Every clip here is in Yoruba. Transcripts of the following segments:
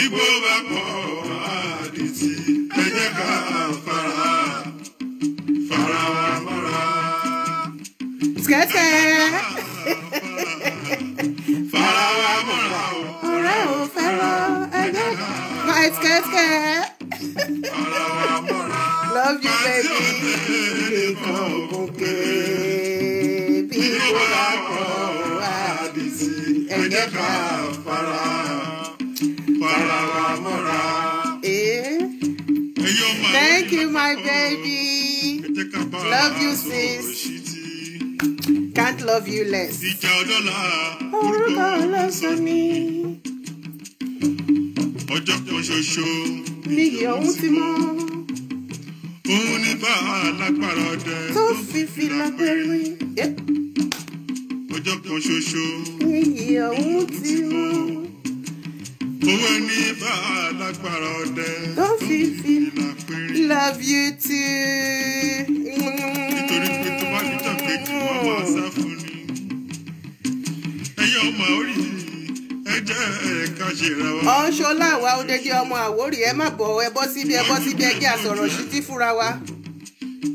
Igbo bá pọ̀ àdìtì ẹ jẹ́ ká fara wa mọ́ra. Skẹ́skẹ́. Fara wa mọ́ra o. Ọ̀rẹ́ ò fẹ́ràn ẹ jẹ́ ká. My skẹ́skẹ́. Fara wa mọ́ra. Love you baby. Kíkan gòkè. Bí Igbo bá pọ̀ àdìtì ẹ jẹ́ ká fara wa mọ́ra. Thank you, my baby. Love you, sis. Can't love you less. Orúkọ ọlọ́sàn ni. Ọjọ́ kan ṣoṣo. Níyì ọ̀hún ti mọ́. Òun ní bá alágbára ọdẹ. Tó fi fìlà péré. Ọjọ́ kan ṣoṣo. Níyì ọ̀hún ti mọ́. Òun ní bá alágbára ọdẹ. Tó fi fìlà péré. Love you too. Nítorí pé tó bá níjà kejì wọ́n máa sá fún ni. Ẹyẹ ọmọ orí ẹ jẹ́ ká ṣe ra wa. Ọ̀ṣọ́lá wa Odede ọmọ Àwórì ẹ má bọ̀ ẹ bọ́ síbi ẹ jẹ́ àsọ̀rọ̀ sí tí fúnra wa.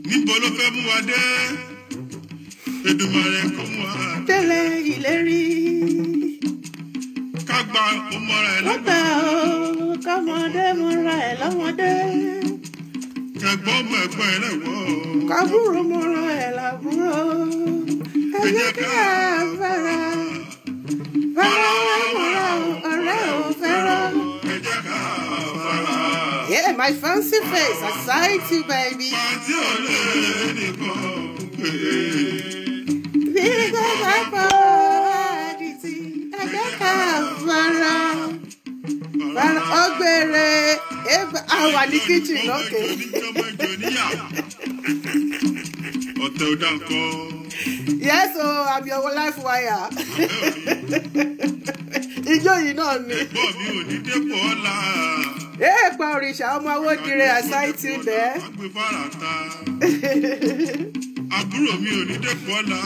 Níbo ló fẹ́ mú wa dé? Èdùmàrè kó mú wa. Tẹ́lẹ̀ ìlérí. Ká gba ọmọra ẹ̀ lọ́gbà o, kọ́mọdé mọ́ra ẹ̀ lọ́mọdé. Kẹ̀gbọ́n ọmọ ẹ̀gbọ́n ẹ̀ lẹ́wọ̀. Kábúrò mọ́ra ẹ̀ làbúrò. Ẹ jẹ́ ká fẹ́ra. Fẹ́ra wa mọ́ra o, ọ̀rẹ́ ò fẹ́ra. Ẹ jẹ́ ká fara. Yeah, my fancy face, aside you, baby. Pàtí ọ̀lẹ́ nìkan pé. Bí Igbo bá pọ̀ àdìtì, ẹ jẹ́ ká fẹ́ra. Fẹ́ra ọgbẹ̀rẹ̀ àwa ní kitchen lókè. Ọ̀tẹ̀ ò dá nǹkan. Yes, oh, I'm your life wire. Ijó yìí náà ni. Ẹ̀gbọ́n mi ò ní dépò ọ̀la. Èèpà òrìṣà ọmọ Awódire àsáìtì bẹ́ẹ̀. Àgbẹ̀ fara ta. Àbúrò mi ò ní dépò ọ̀la.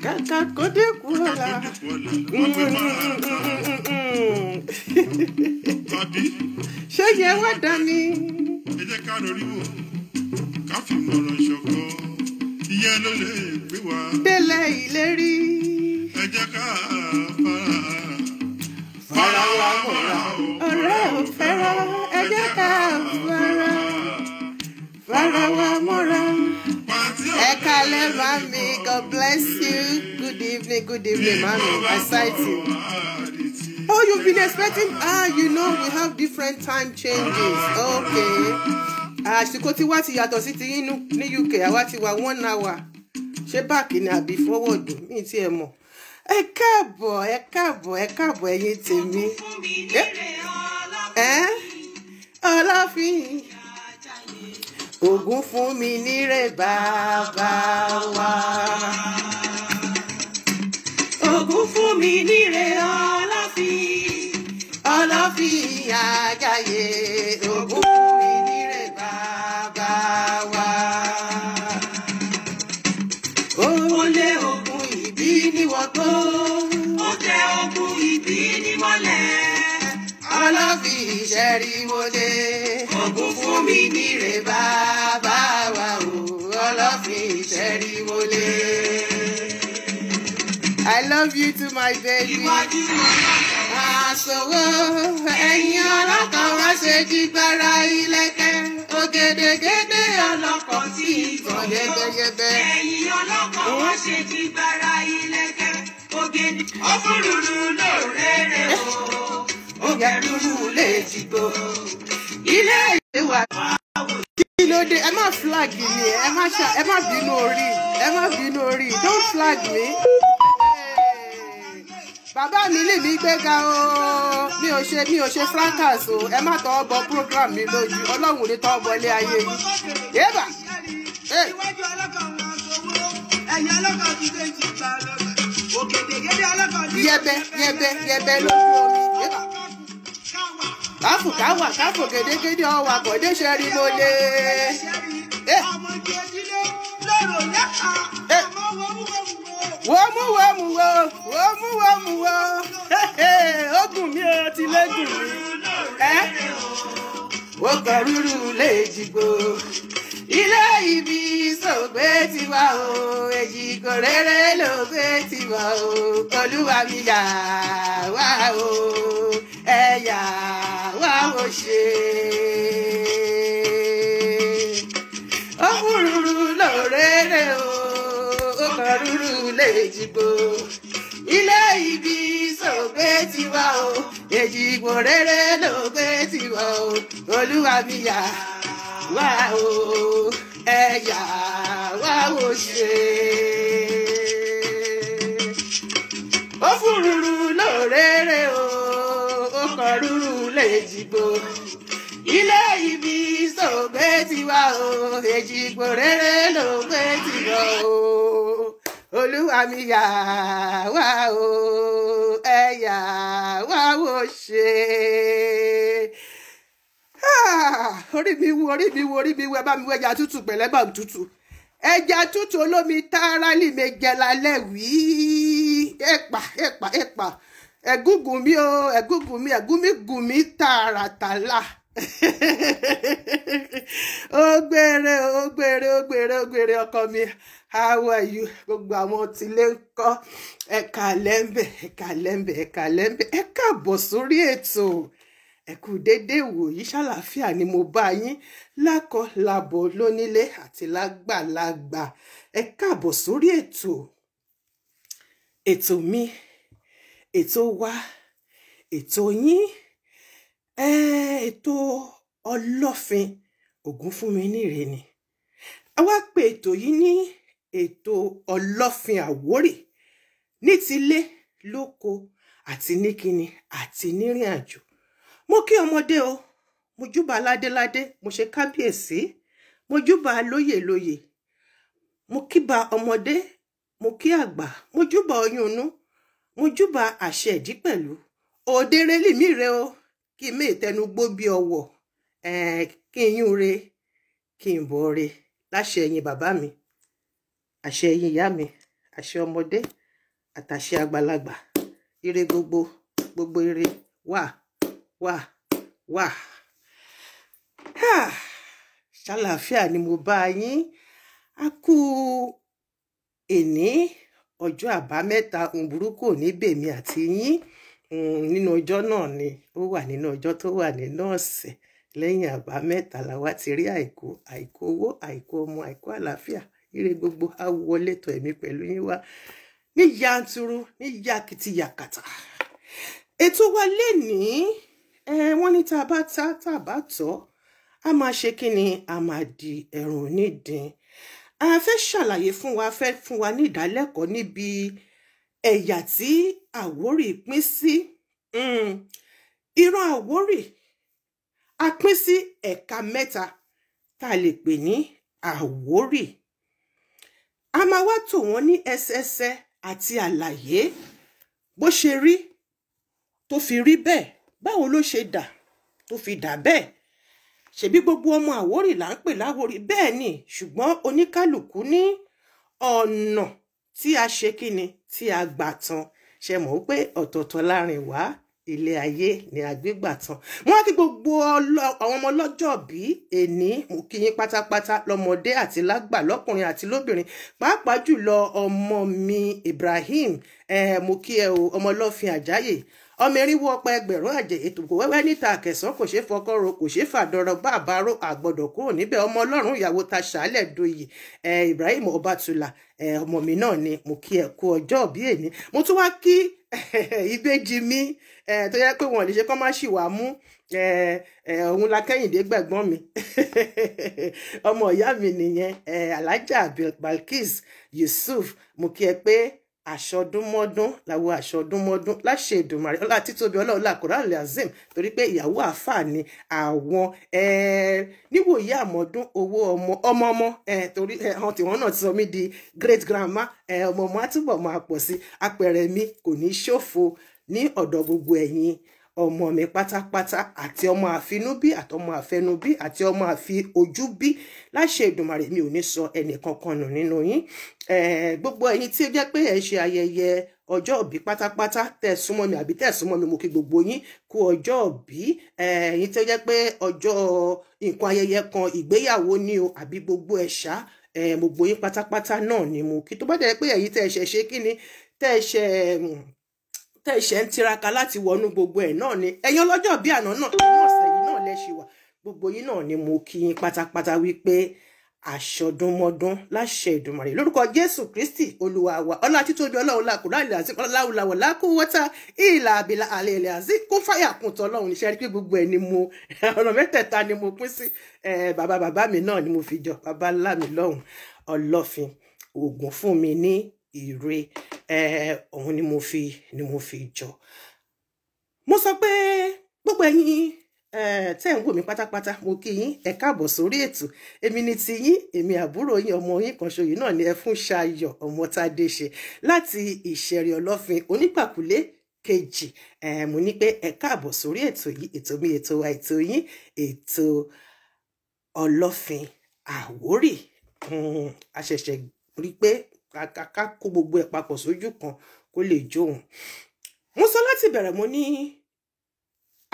Kàkà kó dẹ́kun ọ̀la. Àgbẹ̀ fara ta. Tàbí. Ṣé yẹn wá dání? Ẹ jẹ́ ká rọrí wò. Ká fi mọ̀ràn ṣọ̀kan. Ìyẹn ló lè gbé wa. Tẹ́lẹ̀ ìlérí. Ẹ jẹ́ ká fara wa mọ́ra o. Ọ̀rẹ́ ò fẹ́ra, ẹ jẹ́ ká fara. Fara wa mọ́ra. Ẹ kálẹ́ mami, God bless you. Good evening, mami. I sight you. Oh, you've been expecting? You know we have different time changes. Okay. Àsìkò tí wá ti yàtọ̀ sí ti yín ní UK, àwa ti wà 1 hour. Ṣé báàkì ni àbí forward? Mi ti ẹ̀ mọ̀. Ẹ káàbọ̀ ẹ̀yin tèmi. Ọlọ́fin. Ògún fún mi níre bàbá wa. Ògún fún mi níre Ọlọ́fin àjàyè. Ògún fún mi níre bàbá wa. Ó lé ogun ìbí níwọ̀gbọ́. Ó tẹ ogun ìbí ní mọ́lẹ̀. Ọlọ́fin ìṣẹ́rí wọlé. Ògún fún mi níre bàbá wa o. Ọlọ́fin ìṣẹ́rí wọlé. I love you too, my baby. Iwájú Àṣọwọ́ ẹ̀yin ọlọ́kọ̀ wá ṣe jígbára ilẹ̀kẹ̀. Ògèdègèdè ọlọ́kọ̀ tí ìtàn yẹ́bẹ́yẹ́bẹ́. ẹ̀yin ọlọ́kọ̀ wá ṣe ti gbára ilẹ̀kẹ̀. Ògèdè ọ̀fúrúrú lóòrèrè o. Ògẹ̀rúrú lè jìgbó. Ilé ìwé wa. Kí ló dé? Ẹ má flag mi, ẹ má bínú orí, don't flag me. Bàbá mi lè mí gbéga o, mi ò ṣe fracas o, ẹ má tọwọ́ bọ program mi lójú, Ọlọ́run ní tọwọ́ bọ ilé ayé yìí. Yébà! Iwájú ọlọ́kọ̀ wọn sọ̀wọ́. Ẹ̀yin ọlọ́kọ̀ ti dé ti gbà lọ́gbà. Ògèdègèdè ọlọ́kọ̀ ti Yẹbẹ lójú omi. Yébà! Káfò gèdégédé ọwọ́ àkọ́dé ṣe rí mo lé. Ọmọ ìgbèdílé lọ́rọ̀ lẹ́ka. Ọmọ wọ́mú. Wọ́mú wo. ti lẹ́dùn mi. Ó kọ rúrú lè jìgbò. Ilé ibi sògbé ti wá o, èjìgbò rere ló gbé ti wá o. Olúwa mi yà wá o, ẹ̀yà wá o ṣe. Ó kún rúrú lórere o, ó kọ rúrú lè jìgbò. Ilé ibi sògbé ti wá o, èjìgbò rere ló gbé ti wá o. Olúwa mi yà wá o, ẹ̀yà wá o ṣe. Ó fún rúrú lórere o, ó kọ rúrú léjìgbò. Ilé ibi sògbé ti wá o, èjìgbò rere ló gbé ti wá o. Olúwa mi yà wá o, ẹ̀yà wá o ṣe. Orí mi wú, orí mi wú, orí mi wú, ẹ bá mi wú ẹja tútù pẹ̀lẹ́ bá tútù. Ẹja tútù olómi tárálì mi jẹ lálẹ́ wí. Ẹ̀pà. Ẹ̀gúngún mi o, ẹ̀gúngún mi, ẹ̀gún mi tààràtàlà. Ó gbére ọkọ mi. How are you? Gbogbo àwọn tí lè ń kọ́ ẹ̀ka lẹ́ńbẹ̀. Ẹ káàbọ̀ sórí ètò. Ẹ kú dédé wòyí, ṣàlàáfíà ni mo bá yín lákọ lábọ̀ lónílé àti lágbàlagbà. Ẹ káàbọ̀ sórí ètò mi, ètò wa, ètò yín, ètò Ọlọ́fin Ògúnfúnmi Níre ni. A wá pè ètò yìí ní ètò Ọlọ́fin Àwórì, ní tilé lóko àti níkíni àti nírìn àjò. Mo kí ọmọdé o, mo júbà ládéládé, mo ṣe kábíyèsí, mo júbà lóyè, mo kíbà ọmọdé, mo kí àgbà, mo júbà oyún inú, mo júbà àṣẹ ìdí pẹ̀lú. Òdèrè lì mí re o, kí n mé ìtẹnu gbó bí ọwọ̀, kí n yún re, kí n bọ̀ re, láṣẹ ẹ̀yin bàbá mi, àṣẹ ẹ̀yin ìyá mi, àṣẹ ọmọdé, àtàṣẹ àgbàlagbà, ire gbogbo ire wà. Ṣàlàáfíà ni mo bá yín. A kú èní ọjọ́ àbámẹ́ta burúkú ní bèmí àti yín. Nínú ọjọ́ náà ni ó wà nínú ọjọ́ tó wà nínú ọ̀sẹ̀. Lẹ́yìn àbámẹ́ta la wá ti rí àìkú owó, àìkú ọmọ, àìkú àlàáfíà. Ire gbogbo á wọlé tọ̀ ẹ̀mí pẹ̀lú yín wá ní yanturu, ní yakiti yakata. Ètò wa lénìí, wọ́n ní tá bá tọ́, a máa ṣe kí ni, a máa di ẹ̀rùn onídìín. A fẹ́ ṣàlàyé fún wa ní ìdálẹ́kọ̀ọ́ níbi ẹ̀yà tí Àwórì pín sí. Ìran Àwórì a pín sí ẹ̀ka mẹ́ta tá a lè pè ní Àwórì. A máa wá tò wọ́n ní ẹsẹẹsẹ àti àlàyé bó ṣe rí tó fi rí bẹ́ẹ̀, báwo ló ṣe dà tó fi dà bẹ́ẹ̀. Ṣebí gbogbo ọmọ Àwórì là ń pè láwórì, bẹ́ẹ̀ ni, ṣùgbọ́n oníkálùkù ní ọ̀nà tí a ṣe kíni tí a gbà tán. Ṣe mọ̀ pé ọ̀tọ̀ọ̀tọ̀ láàrin wá, ilé ayé ni a gbé gbà tán. Wọ́n kí gbogbo àwọn ọmọ lọ́jọ́ bí èní, mo kí yín pátápátá, lọ́mọdé àti lágbà, lọ́kùnrin àti lóbìnrin, pàápàá jùlọ ọmọ mi Ibrahim, mo kí ẹ o, ọmọ Ọlọ́fin Àjáyè. Ọmọ erinwó ọ̀pá ẹgbẹ̀rún àjẹ́, ètò kò wẹ́wẹ́ níta àkẹsàn, kò ṣe fọkọrọ, kò ṣe fàdọrọ, bàbárò àgbọ̀dọ̀ kúrò níbẹ̀. Ọmọ Ọlọ́run ìyàwó ta ṣàálẹ̀ doyè, Ibrahim Ọbátúlà, ọmọ mi náà ni. Mo kí ẹ kú ọjọ́ bí èní. Mo tún wá kí ìbejì mi, tó yẹ pé wọn lè ṣe kọ́ má ṣì wá mú, òun la Kẹ́hìndé gbẹ̀gbọ́n mi. Ọmọ ìyá mi nìyẹn, Alájà Balkis Yusuf. Mo kí ẹ pé aṣọdúnmọ́dún làwọn aṣọdúnmọ́dún láṣẹ Èdùmàrè, ọlá títóbi ọlọ́ọ̀lá Kùránì Azim, torí pé ìyàwó àáfàá ni àwọn. Níwòyí àmọ́dún owó ọmọ torí àwọn tiwọn náà ti sọ mí di great grandma. Ọmọ á túbọ̀ máa pọ̀ sí. Apẹ̀rẹ̀ mi kò ní ṣòfò ní ọ̀dọ̀ gbogbo ẹ̀yin ọmọ mi pátápátá, àti ọmọ àfinúbí àtọmọ àfẹnubí àti ọmọ àfi ojú bí, láṣẹ Èdùmàrè mi ò ní sọ ẹnì kankan nù nínú yín. Gbogbo ẹ̀yin tí ó jẹ́ pé ẹ ṣe ayẹyẹ ọjọ́ òbí pátápátá tẹ́ súnmọ́ mi àbí tẹ́ súnmọ́ mi mo kí gbogbo yín kú ọjọ́ òbí ẹ̀yin tó jẹ́ pé ọjọ́ nǹkan ayẹyẹ kan ìgbéyàwó ni o àbí gbogbo ẹ̀ṣá gbogbo yín pátápátá náà ni mo kí tó bá jẹ́ pé ẹ̀yin tẹ́ ṣe kí ni tẹ́ ṣe ń tiraka láti wọnú gbogbo ẹ̀ náà ni ẹ̀yin ọlọ́jọ́ bí àná náà inú ọ̀sẹ̀ yìí náà lẹ́ṣì wà gbogbo yín náà ni mo kí yín pátápátá wípé àṣọdúnmọ́dún láṣẹ Èdùmàrè lórúkọ Jésù Kristi Olúwa wa ọlá títóbi Ọlọ́run làkúrá ilẹ̀ àti ọláwùláwọ̀ lákúwọ́tà ìlà àbílà àlẹ́ ilẹ̀ àti kún fáyà kún tọ́ Ọlọ́run níṣẹ́ rí pé gbogbo ẹ̀ ni mo ọ̀nà mẹ́tẹ̀ẹ̀ta ni mo pín sí bàbá mi náà ni mo fi jọ bàbá ńlá mi lọ́hùn Ọlọ́fin Ògún fún mi ní ìre òun ni mo fi jọ mo sọ pé gbogbo ẹ̀yin tẹ́ ń wò mí pátápátá mo kí yín ẹ káàbọ̀ sórí ètò èmi ni ti yín èmi àbúrò yín ọmọ yín kan ṣoyìn náà ni Ẹfúnṣayọ̀ Ọmọ́tádéṣe láti Ìṣẹ̀rí Ọlọ́fin Onípàkúlé kejì mo ní pé ẹ káàbọ̀ sórí ètò yìí ètò mi ètò wa ètò yín ètò Ọlọ́fin Àwórì a ṣẹ̀ṣẹ̀ rí pé ká kó gbogbo ẹ̀ papọ̀ sójú kan kó lè jóun mo sọ láti bẹ̀rẹ̀ mo ní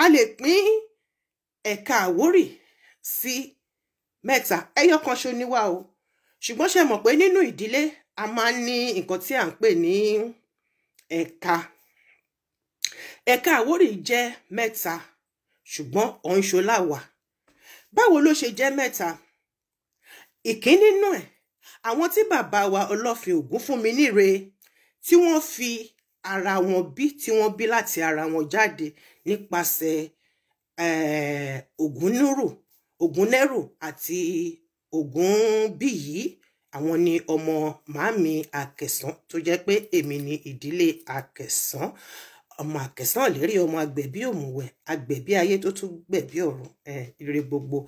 a lè pín ẹ̀ka Àwórì sí mẹ́ta ẹyọ kan ṣo ni wá o ṣùgbọ́n ṣe mọ̀ pé nínú ìdílé a máa ń ní nǹkan tí à ń pè ní ẹ̀ka Àwórì jẹ́ mẹ́ta ṣùgbọ́n ọ̀nṣo láwà báwo ló ṣe jẹ́ mẹ́ta ìkíní nínú ẹ̀ àwọn tí bàbá wa Ọlọ́fin Ògúnfúnmi níre tí wọ́n fi ara wọn bí tí wọ́n bí láti ara wọn jáde nípasẹ̀ Ògúnnẹ́rù àti Ògúnbíyì àwọn ni ọmọ màámi Àkẹ̀sán tó jẹ́ pé èmi ni ìdílé Àkẹ̀sán ọmọ Àkẹ̀sán lérí ọmọ agbẹ̀bí òmùwẹ̀ agbẹ̀bí ayé tó tún gbẹ̀bí ọ̀run ire gbogbo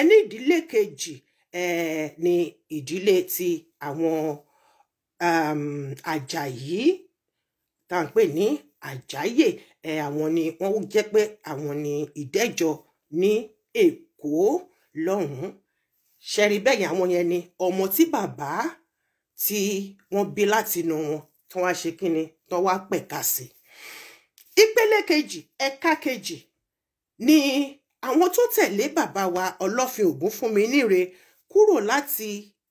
ní ìdílé kejì ní ìdílé ti àwọn Àjàyí tá à ń pè ní Àjáyè àwọn ni wọ́n jẹ́ pé àwọn ni Ìdẹ́jọ ní Èkó lọ́hùn-ún ṣẹ̀rí bẹ́yìn àwọn yẹn ni ọmọ tí bàbá tí wọ́n bí láti inú wọn tí wọ́n á ṣe kí ni tí wọ́n á pẹ̀ka sí. Ìpele kejì ẹ̀ka kejì ni àwọn tó tẹ̀lé bàbá wa Ọlọ́fin Ògúnfúnmi níre kúrò láti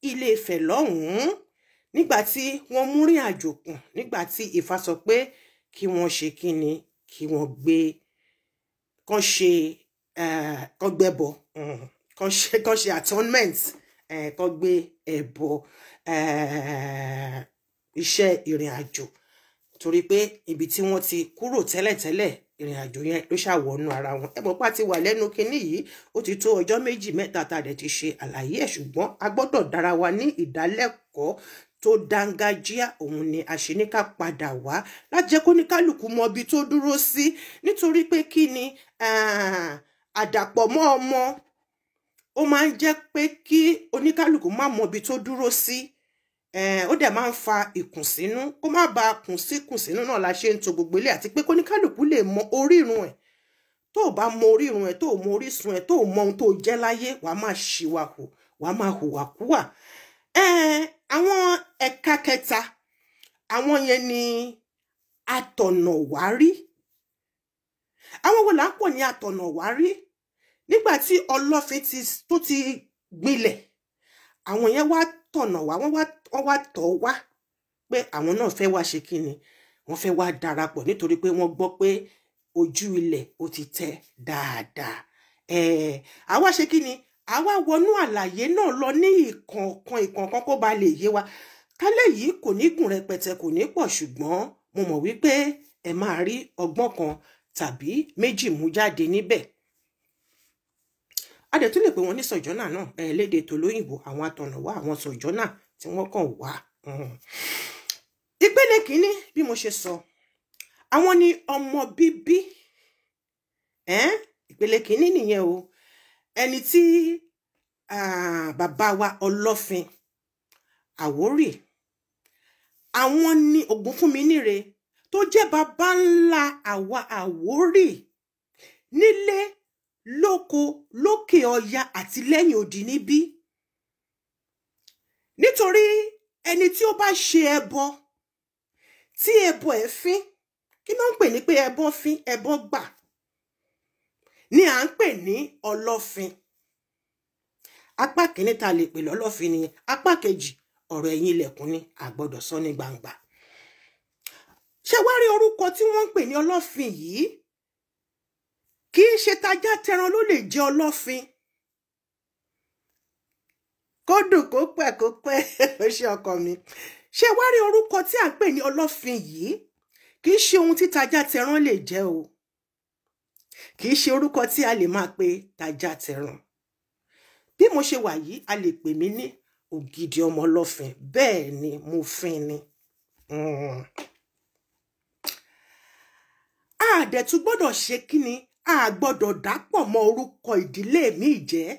Ilé Ifẹ̀ lọ́hùn-ún nígbà tí wọ́n mú rìn àjò kùn nígbà tí Ifá sọ pé kí wọ́n ṣe kí ni kí wọ́n gbé kán gbẹ́bọ kán ṣe atonement kán gbé ẹbọ iṣẹ́ ìrìn àjò torí pé ibi tí wọ́n ti kúrò tẹ́lẹ̀tẹ́lẹ̀ ìrìn àjò yẹn ló ṣàwọnú ara wọn ẹ̀bùn pa ti wà lẹ́nu kinní yìí ó ti tó ọjọ́ méjì mẹ́ta tá a dẹ̀ ti ṣe àlàyé ẹ̀ ṣùgbọ́n a gbọ́dọ̀ dára wa ní ìdálẹ́kọ̀ọ́ tó dángájíá òun ni a ṣe ní ká padà wá láti jẹ́ kó ní kálukú mọ ibi tó dúró sí nítorí pé kí ni àdàpọ̀ mọ́ ọmọ ó máa ń jẹ́ pé kí oníkálukú má mọ ibi tó dúró sí ó dẹ̀ máa ń fa ìkùnsínú kó má ba kùnsínú náà la ṣe ń to gbogbo ilé àti pé kó ní kálukú lè mọ orírun ẹ̀ tó o bá mọ orírun ẹ̀ tó o mọ orísun ẹ̀ tó o mọ ohun tó o jẹ́ láyé wàá máa ṣìwàhù wàá máa hùwàkúwà àwọn ẹ̀ka kẹta àwọn yẹn ni atọ̀nàwárí àwọn wo là ń pọ̀ ní atọ̀nàwárí nígbà tí Ọlọ́fin tó ti gbilẹ̀ àwọn yẹn wá tọ̀nà wá wọ́n wá tọ̀ wá pé àwọn náà fẹ́ wá ṣe kí ni wọ́n fẹ́ wá darapọ̀ nítorí pé wọ́n gbọ́ pé ojú ilẹ̀ ó ti tẹ́ dáadáa àwa ṣe kí ni àwa wọnú àlàyé náà lọ ní ìkọ̀ọ̀kan kó ba lè yé wa kálẹ̀ yìí kò ní gùn rẹpẹtẹ kò ní pọ̀ ṣùgbọ́n mo mọ̀ wípé ẹ máa rí ọgbọ́n kan tàbí méjì mú jáde níbẹ̀ a dẹ̀ tún lè pè wọ́n ní sọ̀jọ́nà náà lédè tolóyìnbó àwọn atọ̀nàwá àwọn sọ̀jọ́nà tí wọ́n kàn wá. Ìpele kìíní bí mo ṣe sọ àwọn ni ọmọ bíbí ìpele kìíní nìyẹn o ẹni tí bàbá wa Ọlọ́fin Àwórì àwọn ni Ògúnfúnmi níre tó jẹ́ bàbá ńlá àwa Àwórì nílé lóko lókè ọya àti lẹ́yìn odi níbí nítorí ẹni tí ó bá ṣe ẹbọ tí ẹbọ ẹ̀ fín kí ló ń pè ní pé ẹbọ fín ẹbọ gbà ni à ń pè ní ọlọ́fin. Apá kìíní ta lè pè lọ́lọ́fin nìyẹn. Apá kejì ọ̀rọ̀ ẹ̀yìn ilẹ̀kùn ni a gbọ́dọ̀ sọ ní gbangba. Ṣé wá rí orúkọ tí wọ́n ń pè ní ọlọ́fin yìí kì í ṣe tajá tẹran ló lè jẹ́ ọlọ́fin. Kó dùn kó pẹ́ ó ṣe ọkọ mi. Ṣé wá rí orúkọ tí à ń pè ní ọlọ́fin yìí kì í ṣe ohun tí tajá tẹran lè jẹ́ o. Kì í ṣe orúkọ tí a lè máa pe tajá tẹran. Bí mo ṣe wà yìí a lè pè mí ní ògidì ọmọ ọlọ́fin, bẹ́ẹ̀ ni mo fin ni. A dẹ̀ tún gbọ́dọ̀ ṣe kí ni, a gbọ́dọ̀ dàpọ̀ mọ́ orúkọ ìdílé mi jẹ́.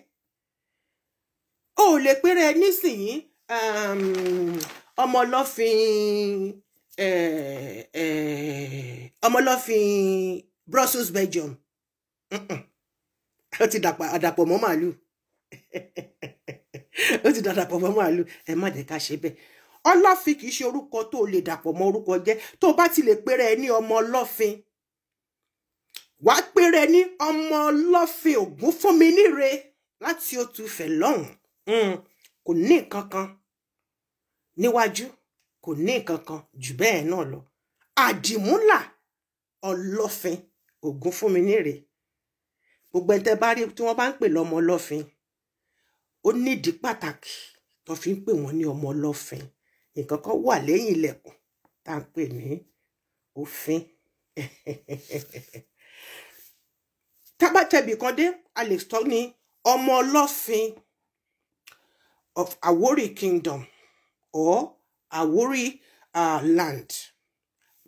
O lè pèrè nísìnyí ọmọ ọlọ́fin Brussels Belgium. Ó ti dàpọ̀ mọ́ màálù. Ó ti dàpọ̀ mọ́ màálù. Ẹ má jẹ́ ká ṣe bẹ́ẹ̀. Ọlọ́fin kì í ṣe orúkọ tó lè dàpọ̀ mọ́ orúkọ jẹ́. Tó bá ti lè pèrè ní ọmọ ọlọ́fin, wàá pèrè ní ọmọ ọlọ́fin Ògúnfúnminíre láti Òtúfẹ̀ lọ́hùn. Kò ní nǹkan kan níwájú, kò ní nǹkan kan jù bẹ́ẹ̀ náà lọ. Àdìmúlà ọlọ́fin Ògúnfúnminíre. Gbogbo ẹni tẹ́ bá rí tí wọ́n bá ń pè lọ́mọ ọlọ́fin, ó nídìí pàtàkì tó fi ń pè wọ́n ní ọmọ ọlọ́fin. Nǹkan kan wà lẹ́yìn ilẹ̀kùn tá à ń pè ní òfin. Tábàtẹ̀bì kan dé, a lè sọ ní ọmọ ọlọ́fin of Àwórì Kingdom or Àwórì land.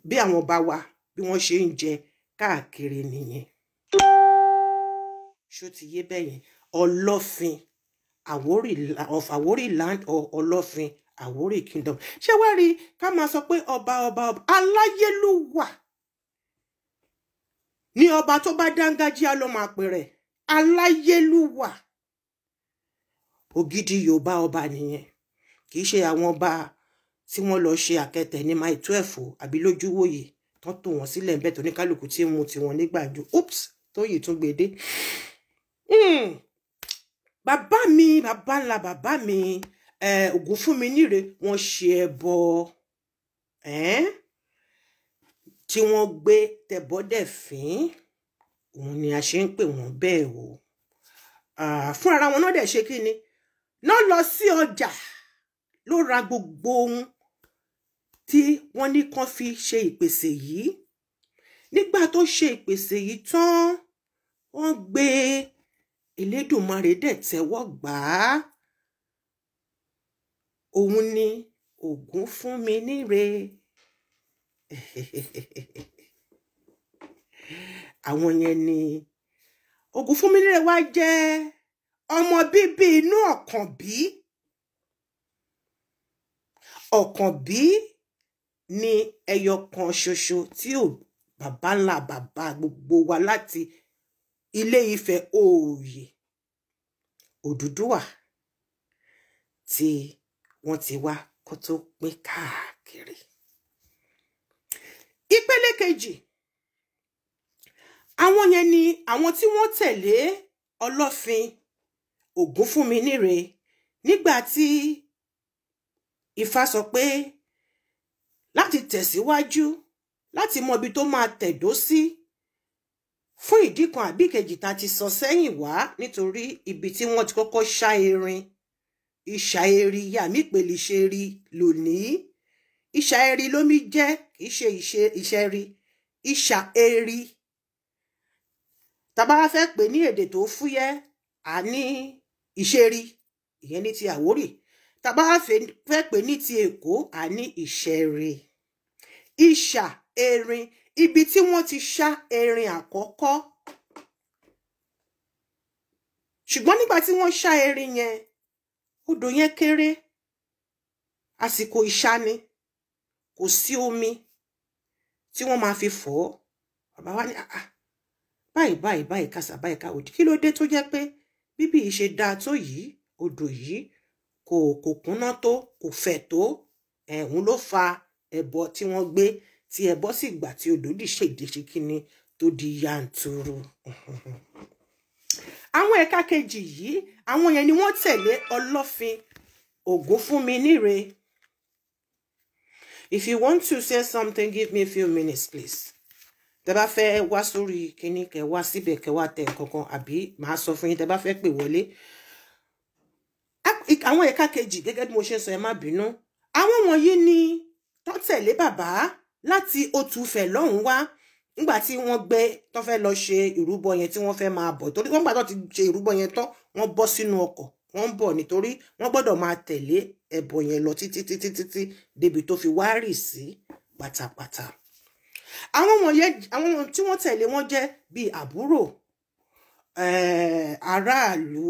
Bí àwọn ọba wa bí wọ́n ṣe ń jẹ káàkiri nìyẹn. Ṣó ti yé bẹ́yẹn? Ọlọ́fin of Àwórì land or ọlọ́fin Àwórì Kingdom. Ṣé wá rí ká máa sọ pé ọba aláyélúwà ní ọba tó bá dángájíá ló máa pè rẹ̀. Aláyélúwà. Ògidì Yorùbá ọba nìyẹn. Kì í ṣe àwọn ọba tí wọ́n lọ ṣe àkẹtẹ̀ ní Mile 12 àbí Lójúwòyè tán tò wọ́n sílẹ̀ ń bẹ̀ tó ní kálukú tí ń mu tiwọn nígbàjú. Oops, tó yìí tún gbé dé. Bàbá mi, bàbá ńlá bàbá mi, Ògúnfúnminíre, wọ́n ṣe ẹbọ tí wọ́n gbé tẹ̀bọ́dẹ̀fín. Òun ni a ṣe ń pè wọ́n bẹ́ẹ̀ o. Fún ara wọn náà dẹ̀ ṣe kí ni? Náà lọ sí ọjà ló ra gbogbo ohun tí wọ́n ní kán fi ṣe ìpèsè yìí. Nígbà tó ṣe ìpèsè yìí tán, wọ́n gbé Elédùmarè dẹ̀ tẹ́wọ́ gbà á. Òun ni Ògúnfúnminíre. Àwọn yẹn ni Ògúnfúnminíre wá jẹ́ ọmọ bíbí inú Ọ̀kànbí. Ọ̀kànbí ni ẹyọ kan ṣoṣo tí bàbá ńlá bàbá gbogbo wa láti Ilé Ifẹ̀ Òòyè Odùduwà tí wọ́n ti wá kó tó pín káàkiri. Ìpele kejì, àwọn yẹn ni àwọn tí wọ́n tẹ̀lé ọlọ́fin Ògúnfúnminíre nígbà tí Ifá sọ pé láti tẹ̀síwájú láti mọ ibi tó máa tẹ̀dó sí fún ìdí kan àbí kejì tá ti sọ sẹ́yìn wá, nítorí ibi tí wọ́n ti kọ́kọ́ ṣá erin, ìṣà eri yàmí pèlè ṣe rí lónìí. Ìṣà eri lómi jẹ́, kìí ṣe ìṣẹ́ eri, ìṣà eri. Tàbá fẹ́ pè ní èdè tó fúyẹ́, a ní ìṣẹ́rí, ìyẹn ní ti Àwórì. Tàbá fẹ́ pè ní ti Èkó, a ní ìṣẹ́rí. Ìṣà erin, ibi tí wọ́n ti ṣá erin àkọ́kọ́. Ṣùgbọ́n nígbà tí wọ́n ṣá erin yẹn, odò yẹn kéré, àsìkò ìṣá ni, kò sí omi tí wọ́n máa fi fọ̀. Bàbá wa ní báyìí kásà báyìí ká òdì. Kí ló dé tó jẹ́ pé bíbí yìí ṣe dáa tó yìí, odò yìí kò kúnná tó, kò fẹ̀ tó, ẹ̀hún ló fa ẹbọ tí wọ́n gbé tí ẹbọ sì gbà tí odòdì ṣèdè ṣe kíni tó di yanturu. Àwọn ẹ̀ka kejì yìí, àwọn yẹn ni wọ́n tẹ̀lé Ọlọ́fin Ògúnfúnminíre. If you want to say something, give me a few minutes, please. Tẹ́ bá fẹ́ wá sórí kíní kẹ́ wá síbẹ̀ kẹ́ wá tẹ̀ kankan àbí màá sọ fún yín tẹ́ bá fẹ́ pè wọlé. Àwọn ẹ̀ka kejì gẹ́gẹ́ bí mo ṣe sọ ẹ má bínú. Àwọn wọ̀nyí ni tó tẹ̀lé bàbá láti Òtúfẹ̀ lọ́hùn wá nígbà tí wọ́n gbé tó fẹ́ lọ ṣe ìrúbọ yẹn tí wọ́n fẹ́ máa bọ̀ torí wọ́n gbà tó ti ṣe ìrúbọ yẹn tán wọ́n bọ́ sínú ọkọ̀ wọ́n ń bọ̀ nítorí wọ́n gbọ́dọ̀ máa tẹ̀lé ẹbọ yẹn lọ títí débi tó fi wá rì sí pátápátá. Àwọn wọ̀nyẹn àwọn tí wọ́n tẹ̀lé wọ́n jẹ́ bíi àbúrò aráàlú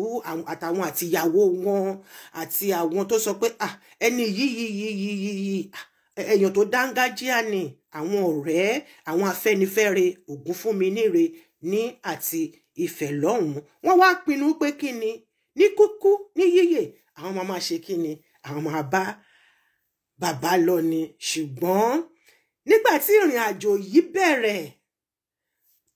àtàwọn àtìyàwó wọn àti àwọn tó sọ pé ẹni yìí èèyàn tó dángájíà ni àwọn ọ̀rẹ́ àwọn afẹ́nifẹ́re Ògúnfúnminíre ní àti Ifẹ̀ lọ́hùn. Wọ́n wá pinnu pé kíni ní kúkú ní yíyè àwọn máa ṣe kíni àwọn máa bá bàbá lọ ni. Ṣùgbọ́n nígbà tí ìrìn àjò yìí bẹ̀rẹ̀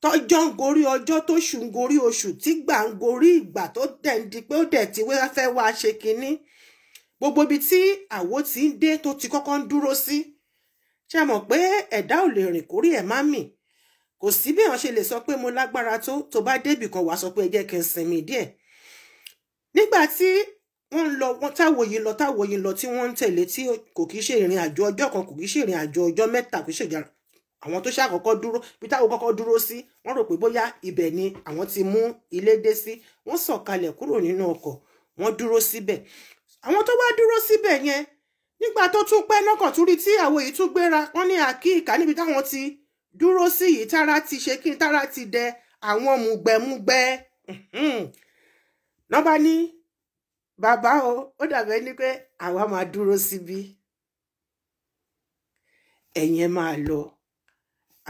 tọ́jọ́ ń gorí ọjọ́ tó ṣù ń gorí oṣù tí gbà ń gorí ìgbà tó dẹ̀ ń di pé ó dẹ̀ ti fẹ́ wá ṣe kinní gbogbo ibi tí àwo ti ń dé tó ti kọ́kọ́ ń dúró sí ṣe mọ̀ pé ẹ̀dá ò lè rìn kórí ẹ̀ má mì kò sí bí wọ́n ṣe lè sọ pé mo lágbára tó bá débì kan wá sọ pé ẹ jẹ́ kí n sinmi díẹ̀. Nígbà tí wọ́n lọ wọ́n táwo yìí lọ tí wọ́n ń tẹ̀lé tí kò kìí ṣe ìrìn àjò ọjọ́ kan kò kìí ṣe ìrìn àjò ọjọ́ mẹ́ta kò ṣe ìjà àwọn tó ṣàkọ́kọ́ dúró bí táwọn kọ́kọ́ dúró sí wọ́n rò pé bóyá ibẹ̀ ni àwọn ti mú ilé dé sí wọ́n sọ̀kalẹ̀ kúrò nínú ọkọ̀ wọ́n dúró síbẹ̀. Àwọn tó wá dúró síbẹ̀ yẹn nígbà tó tún pẹ́ náà kàn tún rí tí àwo yìí tún gbéra wọ́n ní àkíkà níbi táwọn ti dúró sí yìí tára ti ṣe kí tára ti dẹ àwọn mùgbẹ́mùgbẹ́ náà bá ní bàbá ó dàbẹ́ ní pé àwa máa dúró síbí ẹ̀yin máa lọ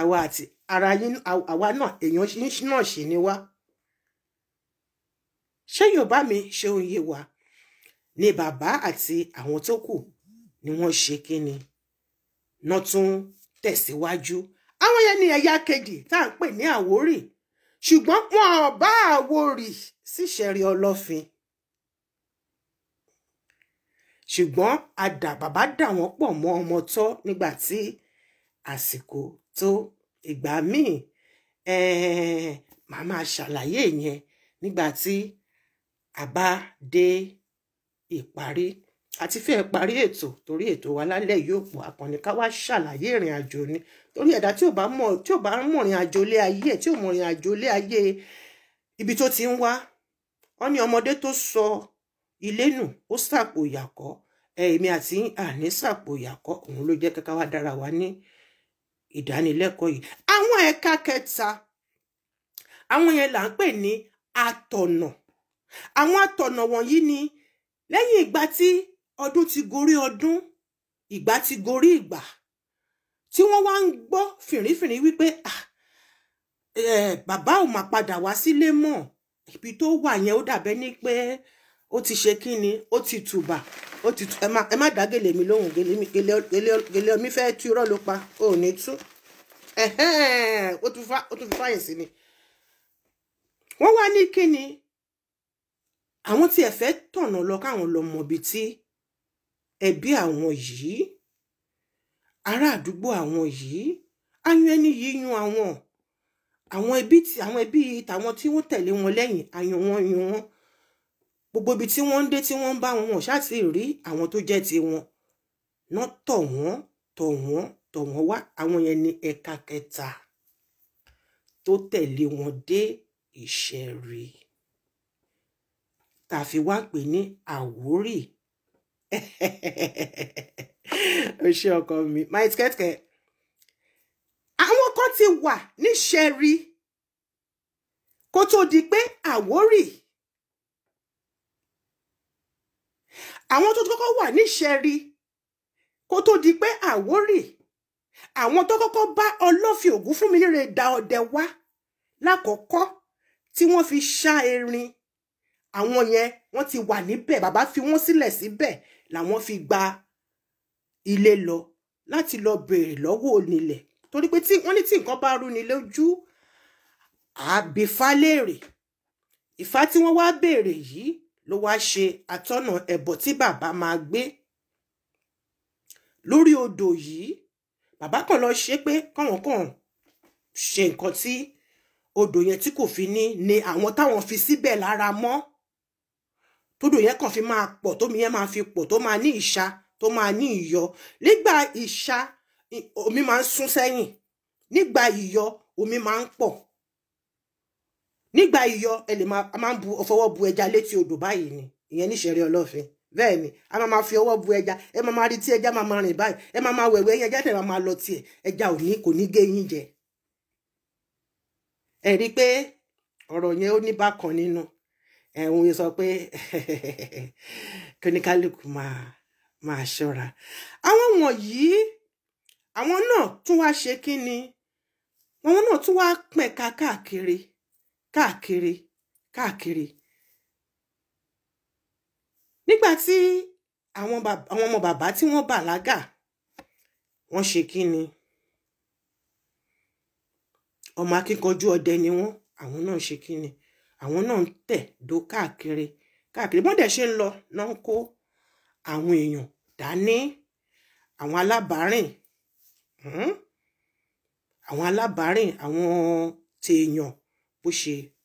àwa àti ara yín àwa náà èèyàn náà ṣì ní wá. Ṣé Yorùbá mi ṣe òye wa ni bàbá àti àwọn tó kù ni wọ́n ṣe kíni náà tún tẹ̀síwájú. Àwọn yẹn ní ẹ̀yà kejì tá à ń pè ní Àwórì ṣùgbọ́n wọn ò bá Àwórì síṣẹ̀rí Ọlọ́fin ṣùgbọ́n bàbá dà wọ́n pọ̀ mọ́ ọmọ tọ́ nígbà tí àsìkò tó ìgbà míì màá máa ṣàlàyé yẹn nígbà tí a bá dé ìparí àti fẹ́ parí ètò torí ètò wa lálẹ́ yóò pọ̀ àkànní ká wá ṣàlàyé ìrìn àjò ni torí ẹ̀dá tí ò bá mọ̀ ìrìn àjò ilé ayé tí ò mọ̀ ìrìn àjò ilé ayé ibi tó ti ń wá wọ́n ní ọmọdé tó sọ ilé nù ó sàpò ìyàkọ́ èmi àti àní sàpò ìyàkọ́ òun ló jẹ́ kẹ́kẹ́ wá dára wa ní ìdánilẹ́kọ̀ọ́ yìí. Àwọn ẹ̀ka kẹta àwọn yẹn là ń pè ní atọ̀nà. Àwọn atọ̀nà wọ̀nyí ni lẹ́yìn ìgbà tí ọdún ti gorí ọdún ìgbà ti gorí ìgbà tí wọ́n wá ń gbọ́ fìrìfìrì wípé bàbá ò máa padà wá sílé mọ́ ibi tó wà yẹn ó dàbẹ́ ní pé ó ti ṣe kí ni ó ti tùbà ó ti ẹ má dá gèlè mi lóhùn gèlè mi fẹ́ tú irọ́ ló pa ò ní tú ó tún fi fáyìn sí ni. Wọ́n wá ní kí ni àwọn tí ẹ fẹ́ tọ̀nà lọ káwọn lọ mọ̀ bí tí ẹbí àwọn yìí ará àdúgbò àwọn yìí ayún ẹni yìí yún àwọn ẹbí tàwọn tí wọ́n tẹ̀lé wọn lẹ́yìn ayún wọn gbogbo ibi tí wọ́n ń dé tí wọ́n ń bá wọn ṣáà ti rí àwọn tó jẹ́ ti wọn náà tọ̀ wọ́n wá. Àwọn yẹn ní ẹ̀ka kẹta tó tẹ̀lé wọn dé Ìṣẹ̀rí tá fi wá pè ní Àwórì. Ó ṣe ọkọ mi máa kẹ́kẹ́ àwọn kan ti wà ní Ìṣẹ̀rí kó tó di pé Àwórì àwọn tó kọ́kọ́ wà ní Ìṣẹ̀rí kó tó di pé Àwórì àwọn tó kọ́kọ́ bá Ọlọ́fin Ògúnfúnminíre da ọdẹ wá lákọ̀ọ́kọ́ tí wọ́n fi ṣá erin àwọn yẹn wọ́n ti wà níbẹ̀ bàbá fi wọ́n sílẹ̀ síbẹ̀ làwọn fi gba ilé lọ láti lọ béèrè lọ́wọ́ onílẹ̀ torí pé wọ́n ní tí nǹkan bá rú ni lójú àbífá léèrè. Ifá tí wọ́n wá béèrè yìí ló wá ṣe àtọ́nà ẹbọ tí bàbá máa gbé lórí odò yìí. Bàbá kan lọ ṣe pé káwọn kan ṣe nǹkan tí odò yẹn tí kò fi ní àwọn táwọn fi síbẹ̀ lára mọ́. Tódò yẹn kàn fi máa pọ̀, tómi yẹn máa fi pọ̀, tó máa ní ìṣá, tó máa ní ìyọ. Nígbà ìṣá omi máa ń sún sẹ́yìn, nígbà ìyọ omi máa ń pọ̀. Nígbà ìyọ ẹ lè máa bu ọfọwọ́ bu ẹja létí odò báyìí ni, ìyẹn ní Ìṣẹ̀rí Ọlọ́fin. Bẹ́ẹ̀ ni a máa fi ọwọ́ bu ẹja, ẹ máa rí tí ẹja máa rìn báyìí, ẹ máa wẹ̀wẹ̀ ẹja tẹ̀ máa lọ tiẹ̀, ẹja kò ní gé yín jẹ. Ẹ rí pé ọ̀rọ̀ yẹn ó ní bákan nínú. Òun yẹn sọ pé kíníkálùkù máa ṣọ́ra. Àwọn wọ̀nyí àwọn náà tún wá ṣe kí ni? Àwọn náà tún wá pẹ̀ka káàkiri. Nígbà tí àwọn ọmọ bàbá tí wọ́n bàlágà wọ́n ṣe kí ni? Ọmọ akíkanjú ọdẹ ni wọ́n, àwọn náà ṣe kí ni? Àwọn náà ń tẹ̀dó káàkiri. Bọ́n dẹ̀ ṣe ń lọ náà ń kó àwọn èèyàn dání, àwọn alábàárìn, àwọn tèèyàn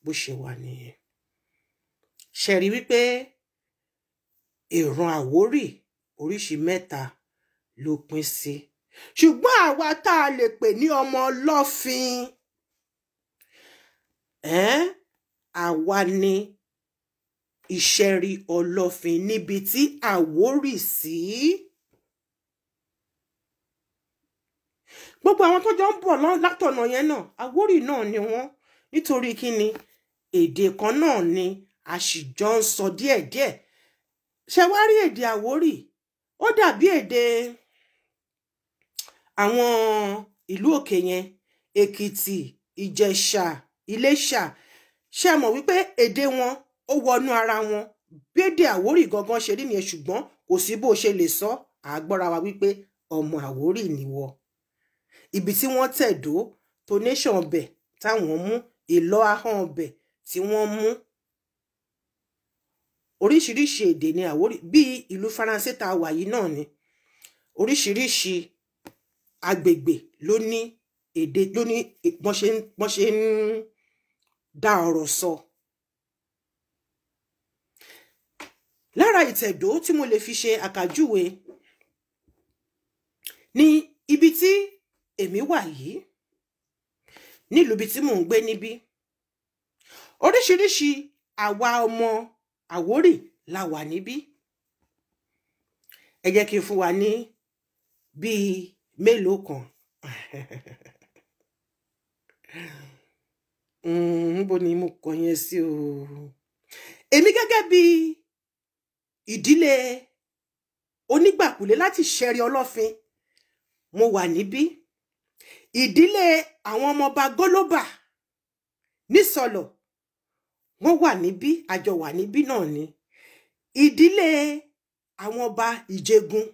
bó ṣe wà nìyẹn. Ṣe rí wípé ìran Àwórì oríṣi mẹ́ta ló pín sí. Ṣùgbọ́n àwa tá a lè pè ní ọmọ Ọlọ́fin, àwa ni Ìṣẹ̀rí Ọlọ́fin níbi tí Àwórì sí. Gbogbo àwọn tó jọ ń bọ̀ látọ̀nà yẹn náà Àwórì náà ni wọ́n, nítorí kí ni? Èdè kan náà ni a sì jọ ń sọ díẹ̀díẹ̀. Ṣé wá rí èdè Àwórì? Ó dàbí èdè àwọn ìlú òkè yẹn, Èkìtì, Ìjẹ̀ṣà, Iléṣà. Ṣé mọ̀ wípé èdè wọn ó wọnú ara wọn? Bédè Àwórì gangan ṣe rí nìyẹn, ṣùgbọ́n kò sí bó ṣe lè sọ àgbọ́ra wa wípé ọmọ Àwórì nìwọ. Ibi tí wọ́n tẹ̀dó, tonation ọbẹ̀ táwọn mú, ìlọ ahọ́n ọbẹ̀ tí wọ́n mú. Oríṣiríṣi èdè ní Àwórì, bí ìlú Faransé tá wà yìí náà ni. Oríṣiríṣi agbègbè ló ní èdè, ló ní bọ́n ṣe ń dá ọ̀rọ̀ sọ. Lára ìtẹ̀dó tí mo lè fi ṣe àkàjúwe ní ibi tí èmi wà yìí, nílùú ibi tí mò ń gbé níbí. Oríṣiríṣi àwa ọmọ Àwórì la wà níbí. Ẹ jẹ́ kí n fún wa ní bíi mélòó kan. Níbo ni mo kọ yẹn sí o? Èmi gẹ́gẹ́ bí ìdílé Onígbàkúlé láti Ìṣẹ̀rí Ọlọ́fin, mo wà níbí. Ìdílé àwọn ọmọọba Gólóbà nísọlọ̀, wọ́n wà níbí, àjọ wà níbí náà ni. Ìdílé àwọn ọba Ìjẹ̀gùn,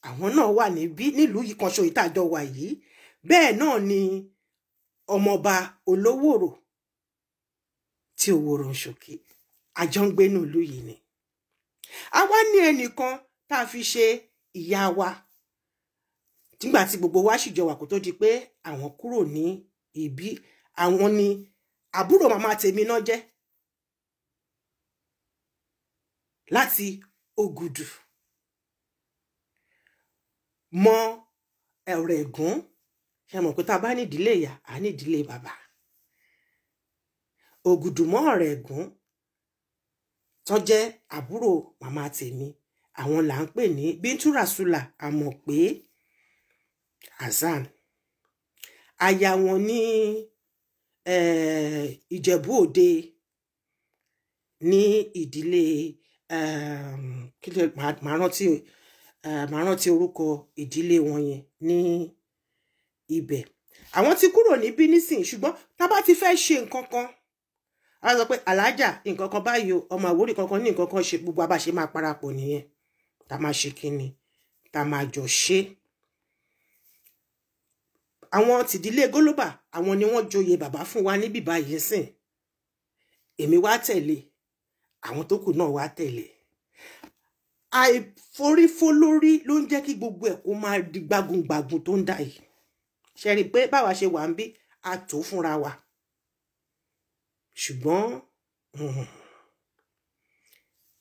àwọn náà wà níbí nílùú yìí kan ṣo ìtàjọ wà yìí. Bẹ́ẹ̀ náà ni ọmọọba Olówòrò tí Òwòrò Ṣòkè, àjọ ń gbé nílùú yìí ni. Àwa ní ẹnìkan tá a fi ṣe ìyá wa nígbà tí gbogbo wa sì jọ wà kó tó di pé àwọn kúrò ní ibi. Àwọn ni àbúrò màmá tèmi náà jẹ́, láti Ògùdù mọ Ẹ̀rẹ̀gún. Ṣé mọ̀ pé tá a bá ní ìdílé ìyá, a ní ìdílé bàbá. Ògùdù mọ Ẹ̀rẹ̀gún tó jẹ́ àbúrò màmá tèmi, àwọn là ń pè ní Bíntú Ràsúlà Àmọ̀pé Hasan. Aya wọn ní Ìjẹ̀bú Òde ní ìdílé màá rántí orúkọ ìdílé wọn yẹn ní ibẹ̀. Àwọn ti kúrò níbí nísìnyí, ṣùgbọ́n tá bá ti fẹ́ ṣe nǹkan kan, a sọ pé alájà nǹkan kan báyìí o, ọmọ Àwórì kankan ní nǹkan kan ṣe, gbogbo abá ṣe máa parapọ̀ nìyẹn. Tá máa ṣe kíni, tá máa jọ ṣe. àwọn tìdílé Gólóbà àwọn ni wọ́n joyè bàbá fún wa níbí báyìí sìn. Èmi wá tẹ̀lé, àwọn tó kù náà wá tẹ̀lé. Àìforífó lórí ló ń jẹ́ kí gbogbo ẹ̀ kó máa di gbágungbàgun tó ń dà yìí. Ṣé rí pé báwa ṣe wà ń bí a tó fúnra wa. Ṣùgbọ́n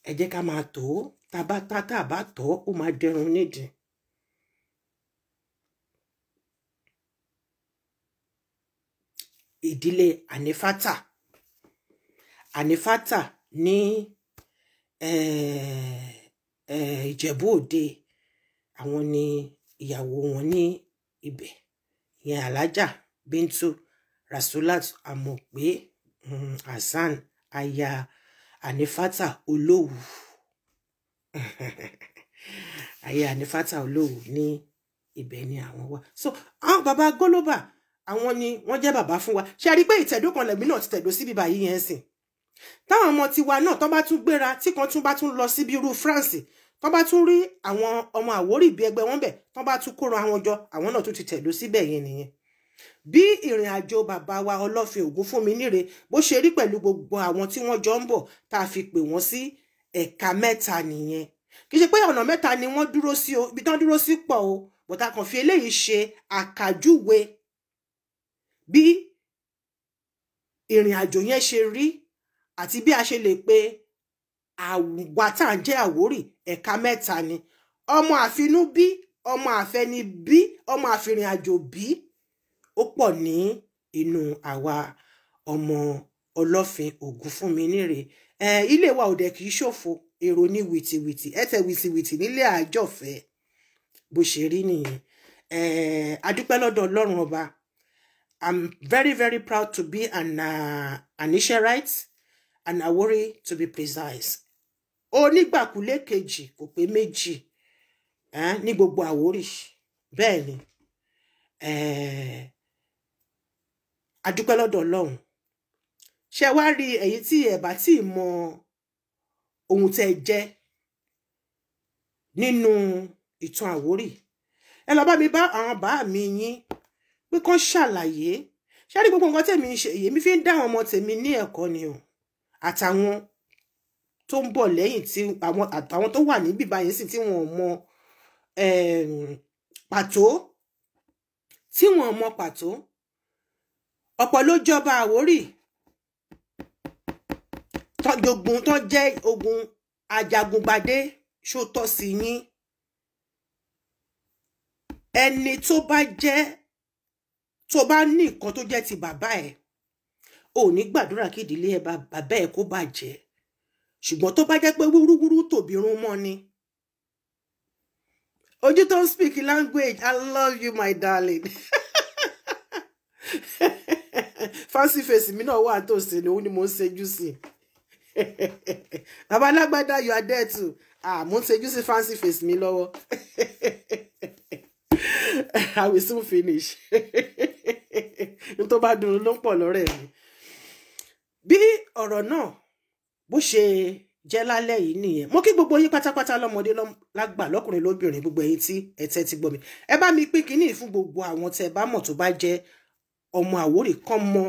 ẹ jẹ́ ká máa tó, tá bá tó ó máa dẹrùn nídìí. Ìdílé Ànífátà ní Ìjẹ̀bú Òde, àwọn ni ìyàwó wọn ní ibẹ̀, ìyẹn Alájà Bíntu Rasulat Àmọ̀pé Hasan aya Ànífátà Olówu. Aya Ànífátà Olówu ní ibẹ̀ ni àwọn wà. So àwọn bàbá Gólóbà àwọn ni wọ́n jẹ́ bàbá fún wa. Ṣé rí pé ìtẹ̀dó kan lẹ̀mí náà ti tẹ̀dó síbi báyìí yẹn sìn. Táwọn ọmọ tiwa náà tó bá tún gbéra tí kan tún bá tún lọ sí bí irú France, tó bá tún rí àwọn ọmọ Àwórì bí ẹgbẹ́ wọn bẹ̀, tó bá tún kóra àwọn jọ, àwọn náà tún ti tẹ̀dó síbẹ̀ yẹn nìyẹn. Bí ìrìn àjò bàbá wa Ọlọ́fin Ògúnfúnminíre bó ṣe rí pẹ̀lú gbogbo àwọn tí wọ́n jọ ń bọ̀ tá a fi pè wọ́n sí ẹ̀ka mẹ́ta nìyẹn. Kì í ṣe pé ọ̀nà mẹ́ta ni wọ́n dúró sí o, ibi tán dúró sí pọ̀ o, bọ̀tà kan fi eléyìí ṣe àkàjúwe bí ìrìn àjò yẹn ṣe rí àti bí a ṣe lè pe àwa tá à ń jẹ́ Àwórì ẹ̀ka mẹ́ta ni. Ọmọ àfinúbí, ọmọ àfẹnibí, ọmọ àfìrìn àjò bí ó pọ̀ ní inú àwa ọmọ Ọlọ́fin Ògúnfúnminíre. Ilé wa ò dẹ̀ kì í ṣòfò, èrò ní wìtìwìtì, ẹ̀tẹ̀ wìtìwìtì nílé àjọfẹ́ bó ṣe rí nìyẹn. Adúpẹ́ lọ́dọ̀ Ọlọ́run ọba. I'm very, very proud to be an Anisherite, an Àwórì to be precise. Onígbàkulé kejì kò pé méjì ní gbogbo Àwórì. Bẹ́ẹ̀ ni. Adúpẹ́ lọ́dọ̀ Ọlọ́run. Ṣé wá rí èyí tí ẹ bá tí mọ ohun tẹ́ jẹ́ nínú ìtàn Àwórì, ẹ lọ bá mi bá àwọn bá mi yín pé kán ṣàlàyé. Ṣé rí gbogbo nǹkan tèmi ń ṣe èyí mi fi ń dá àwọn ọmọ tèmi ní ẹ̀kọ́ ni o, àtàwọn tó ń bọ̀ lẹ́yìn tí àtàwọn tó wà níbí báyìí sì tí wọ́n mọ pàtó, ọ̀pọ̀ ló jọba Àwórì tó jẹ́ ogun Ajagungbadé ṣó tọ́ sí yín. Ẹni tó bá ní nǹkan tó jẹ́ ti bàbá ẹ̀, ò ní gbàdúrà kí ìdílé ẹ bàbá ẹ̀ kó bàjẹ́. Ṣùgbọ́n tó bá jẹ́ pé wúrúwúrú tòbí rún mọ́ ni. Ojú tó ń speak language, I love you my darling. Fancy face mi náà wà tó ṣe ni òun ni mo ń ṣẹ́jú sí. Bàbá Alágbádá, you are there too. Mo ń ṣẹ́jú sí fancy face mi lọ́wọ́. I will soon finish. N tó bá dùn ló ń pọ̀ lọ́rẹ̀ mi. Bí ọ̀rọ̀ náà bó ṣe jẹ́ lálẹ́ yìí nìyẹn. Mo kí gbogbo yín pátápátá lọ́mọdé lágbà lọ́kùnrin lóbìnrin, gbogbo ẹ̀yin tí ẹ̀tẹ́ ti gbọ́ mi. Ẹ bá mi pín kíní fún gbogbo àwọn tẹ́ bá mọ̀ tó bá jẹ́ ọmọ Àwórì kan mọ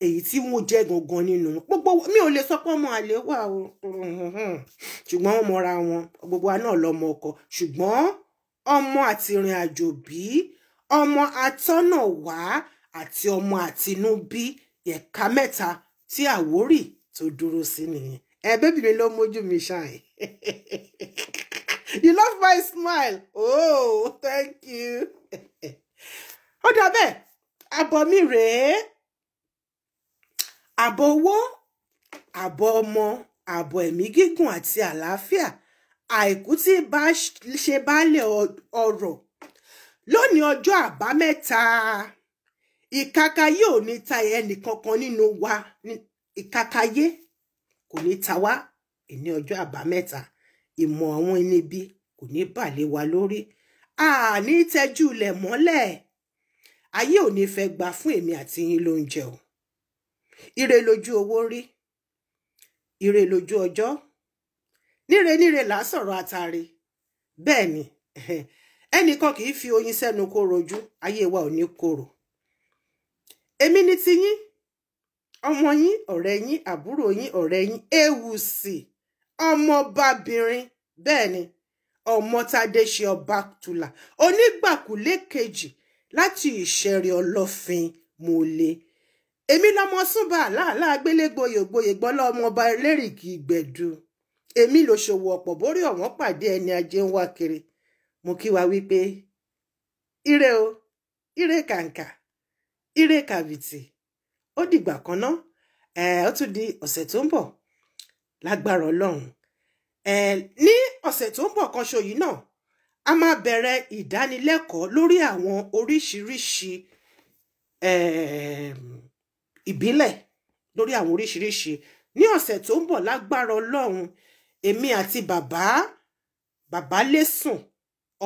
èyí tí wọ́n jẹ́ gangan nínú. Gbogbo mi ò lè sọ pé ọmọ àlè wà o. Ṣùgbọ́n wọ́n mọra wọn. Gbogbo wa náà lọ́mọ ọkọ. Ṣùgbọ́n ọmọ àti ìrìn àjò bí, ọmọ atọ́nà wá àti ọmọ àtinúbí, ẹ̀ka mẹ́ta tí Àwórì tó dúró sí nìyẹn. Bébì mi ló mójú mi shine. You love my smile. Oh, thank you. Ó dàbẹ́, àbọ̀ mi rèé. Àbọ̀ owó, àbọ̀ ọmọ, àbọ̀ ẹ̀mí gígùn àti àlàáfíà. Àìkú tí bá ṣe baálẹ̀ ọrọ̀. Lónìí ọjọ́ àbámẹ́ta, ìkàkàyé ò ní ta ẹnì kankan nínú wa. Ìkàkàyé kò ní ta wá ní ọjọ́ àbámẹ́ta. Ìmọ̀ àwọn ẹni bí kò ní bàlé wa lórí. Àní tẹ́jú ilẹ̀ mọ́lẹ̀. Ayé ò ní fẹ́ gbà fún èmi àti yín lóúnjẹ o. Ire lójú owó rí. Ire lójú ọjọ́. Níre là sọ̀rọ̀ àtàrí. Bẹ́ẹ̀ ni, ẹnìkan kì í fi oyin sẹ́nu kó rojú. Ayé wa ò ní korò. èmi ni ti yín ọmọ yín ọ̀rẹ́ yín àbúrò yín ọ̀rẹ́ yín Ewusi ọmọbabìnrin bẹ́ẹ̀ ni Ọmọ́tádé Ọbátúlá onígbàkulé kejì láti Ìṣẹ̀rẹ̀ Ọlọ́fin Mọ́lẹ̀. Èmi lọmọ súnbà láàlá gbélégbòyè gbọ́lá ọmọọba elérìkì gbẹ̀du. Èmi ló ṣòwò ọ̀pọ̀ borí ọ̀wọ́n pàdé ẹni ajé ń wá kiri. Mo kí wa wípé ire o, ire kàǹkà, ire kàbìtì. Ó dìgbà kan náà. Ó tún di ọ̀sẹ̀ tó ń bọ̀ lágbára Ọlọ́run. Ní ọ̀sẹ̀ tó ń bọ̀ kan ṣo yìí náà, a máa bẹ̀rẹ̀ ìdánilẹ́kọ̀ọ́ lórí àwọn oríṣiríṣi ìbílẹ̀, lórí àwọn oríṣiríṣi. Ní ọ̀sẹ̀ tó ń bọ̀ lágbára Ọlọ́run, èmi àti bàbá Lésùn,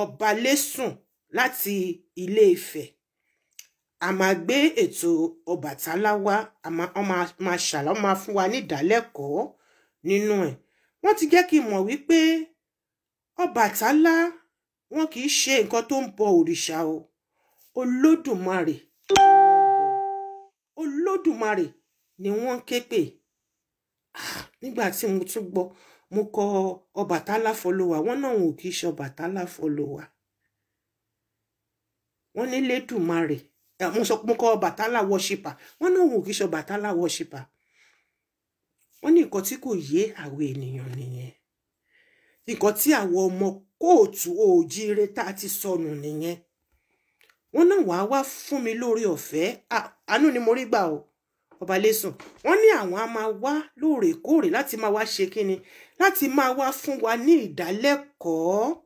ọba Lésùn láti Ilé Ifẹ̀. A máa gbé ètò Ọbàtálá wá, máa ṣàlàyé, máa fún wa ní ìdálẹ́kọ̀ọ́ nínú ẹ̀. Wọ́n ti jẹ́ kí n mọ̀ wípé Ọbàtálá wọn kì í ṣe nǹkan tó ń bọ òrìṣà o. Olódùmarè Olódùmarè ni wọ́n ké pè. Nígbà tí mo tún gbọ́, mo kọ Ọbàtálá follower, wọ́n náà wọn ò kì í ṣe Ọbàtálá follower. Wọ́n ní Lédùmarè. Mo kọ Ọbàtálá worshipper, wọ́n náà wọn ò kì í ṣe Ọbàtálá worshipper. Wọ́n ní nǹkan tí kò yé àwọn ènìyàn nìyẹn. Nǹkan tí àwọn ọmọ kóòtù òjíire tá ti sọnù nìyẹn. Wọ́n náà wá fún mi lórí ọ̀fẹ́. Àánú ni mo rí gbà o, ọba Lésùn. Wọ́n ní àwọn á máa wá lóòrèkóòrè láti máa wá ṣe kíni, láti máa wá fún wa ní ìdálẹ́kọ̀ọ́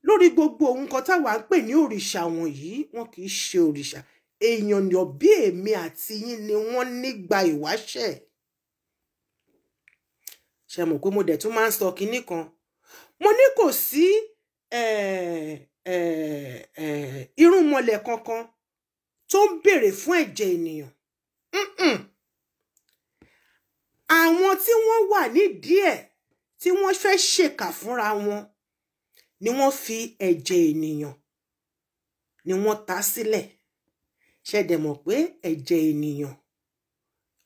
lórí gbogbo nǹkan táwa ń pè ní òrìṣà wọ̀nyí. Wọn kì í ṣe òrìṣà. Èèyàn ni bí èmi àti yín ni wọ́n nígbà ìwáṣẹ̀. Ṣé mọ̀ pé mo dẹ̀ tún máa ń sọ kinní kan. Mo ní kò sí irúnmọlẹ̀ kankan tó ń béèrè fún ẹ̀jẹ̀ ènìyàn. Àwọn tí wọ́n wà nídìí ẹ̀ tí wọ́n fẹ́ ṣèkà fúnra wọn ni wọ́n fi ẹ̀jẹ̀ ènìyàn ni wọ́n ta sílẹ̀. Ṣé dẹ̀ mọ̀ pé ẹ̀jẹ̀ ènìyàn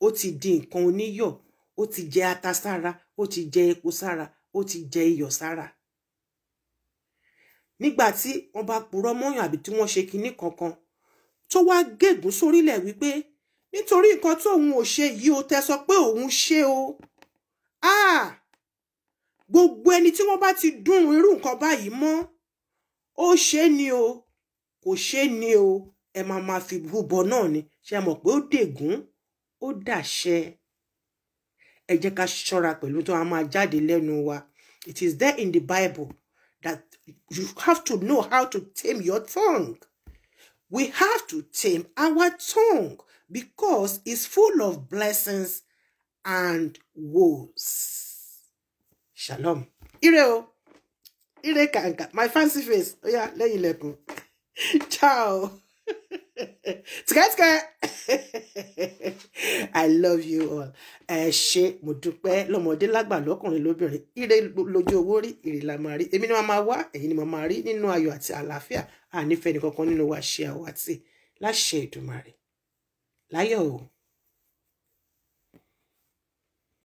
ó ti di nǹkan oníyọ̀, ó ti jẹ ata sára, ó ti jẹ epo sára, ó ti jẹ iyọ̀ sára. Nígbà tí wọ́n bá purọ́ mọ́yàn àbí tí wọ́n ṣe kinní kankan tó wá gégùn sórílẹ̀ wípé nítorí nǹkan tó òun ò ṣe yìí ó tẹ́ sọ pé òun ṣe o. Gbogbo ẹni tí wọ́n bá ti dún irú nǹkan báyìí mọ́, ó ṣe ni o, kò ṣe ni o, ẹ máa fi rúbọ náà ni. Ṣé mọ̀ pé ó dègún, ó dàṣẹ. Ẹ jẹ́ ká ṣọ́ra pẹ̀lú tó a máa jáde lẹ́nu wa. It is there in the Bible that you have to know how to tame your tongue. We have to tame our tongue because it's full of blessings and woes. Shalom. Ire o. Ire kàǹkà. My fancy face. Oh yeah, lẹ́yìn lẹ́kùn. Ciao. I love you all. Ṣé mo dúpẹ́ lọ́mọdé lágbà lọ́kùnrin lóbìnrin. Ire lójú owó rí, ire la máa rí. Èmi ni máa wá, ẹ̀yin ni máa rí nínú ayọ̀ àti àlàáfíà. Ànífẹ́ nìkankan nínú wa ṣe àwátì láṣẹ Èdùmàrè. Láyọ̀ o.